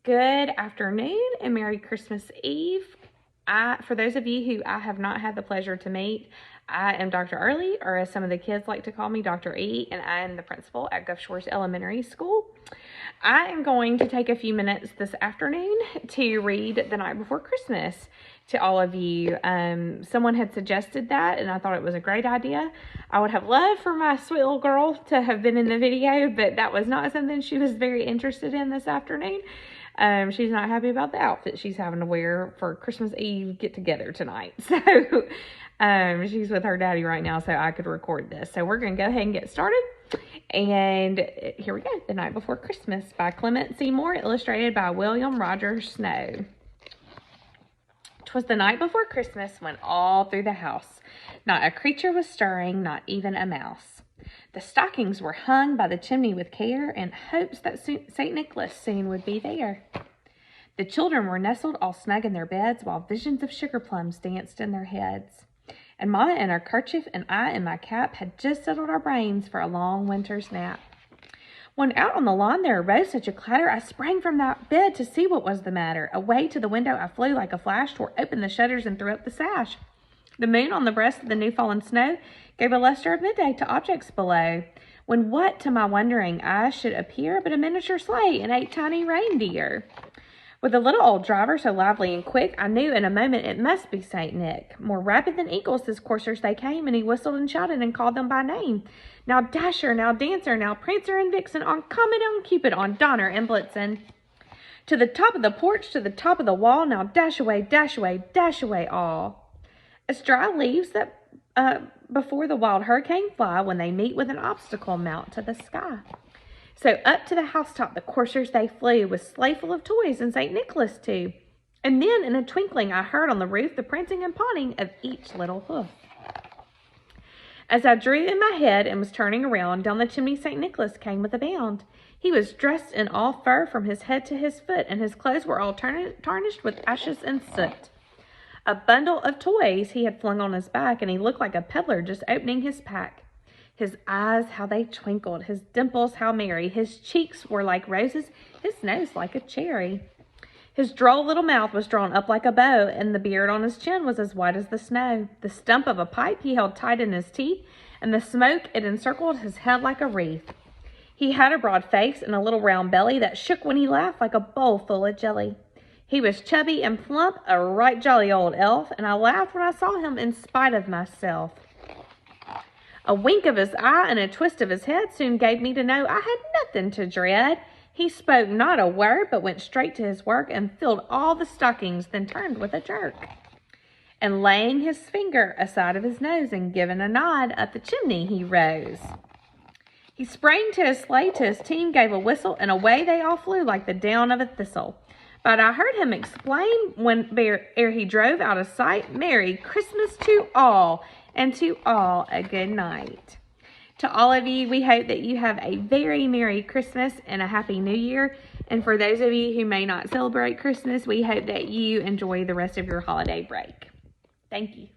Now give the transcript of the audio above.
Good afternoon and Merry Christmas Eve. For those of you who I have not had the pleasure to meet, I am Dr. Early, or as some of the kids like to call me, Dr. E, and I am the principal at Gulf Shores Elementary School. I am going to take a few minutes this afternoon to read The Night Before Christmas to all of you. Someone had suggested that, and I thought it was a great idea. I would have loved for my sweet little girl to have been in the video, but that was not something she was very interested in this afternoon. She's not happy about the outfit she's having to wear for Christmas Eve get together tonight. So she's with her daddy right now, so I could record this. So we're going to go ahead and get started. And here we go. The Night Before Christmas by Clement Seymour, illustrated by William Roger Snow. 'Twas the night before Christmas when all through the house not a creature was stirring, not even a mouse. The stockings were hung by the chimney with care, in hopes that St. Nicholas soon would be there. The children were nestled all snug in their beds, while visions of sugar plums danced in their heads. And Mama in her kerchief and I in my cap had just settled our brains for a long winter's nap. When out on the lawn there arose such a clatter, I sprang from that bed to see what was the matter. Away to the window I flew like a flash, tore open the shutters and threw up the sash. The moon on the breast of the new-fallen snow gave a lustre of midday to objects below, when what to my wondering eyes should appear but a miniature sleigh and 8 tiny reindeer. With a little old driver so lively and quick, I knew in a moment it must be St. Nick. More rapid than eagles his coursers they came, and he whistled and shouted and called them by name. Now Dasher, now Dancer, now Prancer and Vixen, on Comet, on Cupid, on Donner and Blitzen. To the top of the porch, to the top of the wall, now dash away all. As dry leaves that before the wild hurricane fly, when they meet with an obstacle mount to the sky. So up to the housetop the coursers they flew, with sleigh full of toys and St. Nicholas too. And then in a twinkling I heard on the roof the prancing and pawing of each little hoof. As I drew in my head and was turning around, down the chimney St. Nicholas came with a bound. He was dressed in all fur from his head to his foot, and his clothes were all tarnished with ashes and soot. A bundle of toys he had flung on his back, and he looked like a peddler just opening his pack. His eyes, how they twinkled, his dimples, how merry, his cheeks were like roses, his nose like a cherry. His droll little mouth was drawn up like a bow, and the beard on his chin was as white as the snow. The stump of a pipe he held tight in his teeth, and the smoke it encircled his head like a wreath. He had a broad face and a little round belly that shook when he laughed like a bowl full of jelly. He was chubby and plump, a right jolly old elf, and I laughed when I saw him in spite of myself. A wink of his eye and a twist of his head soon gave me to know I had nothing to dread. He spoke not a word, but went straight to his work and filled all the stockings, then turned with a jerk. And laying his finger aside of his nose and giving a nod, up the chimney he rose. He sprang to his sleigh, to his team gave a whistle, and away they all flew like the down of a thistle. But I heard him explain, ere he drove out of sight, Merry Christmas to all, and to all a good night. To all of you, we hope that you have a very Merry Christmas and a Happy New Year. And for those of you who may not celebrate Christmas, we hope that you enjoy the rest of your holiday break. Thank you.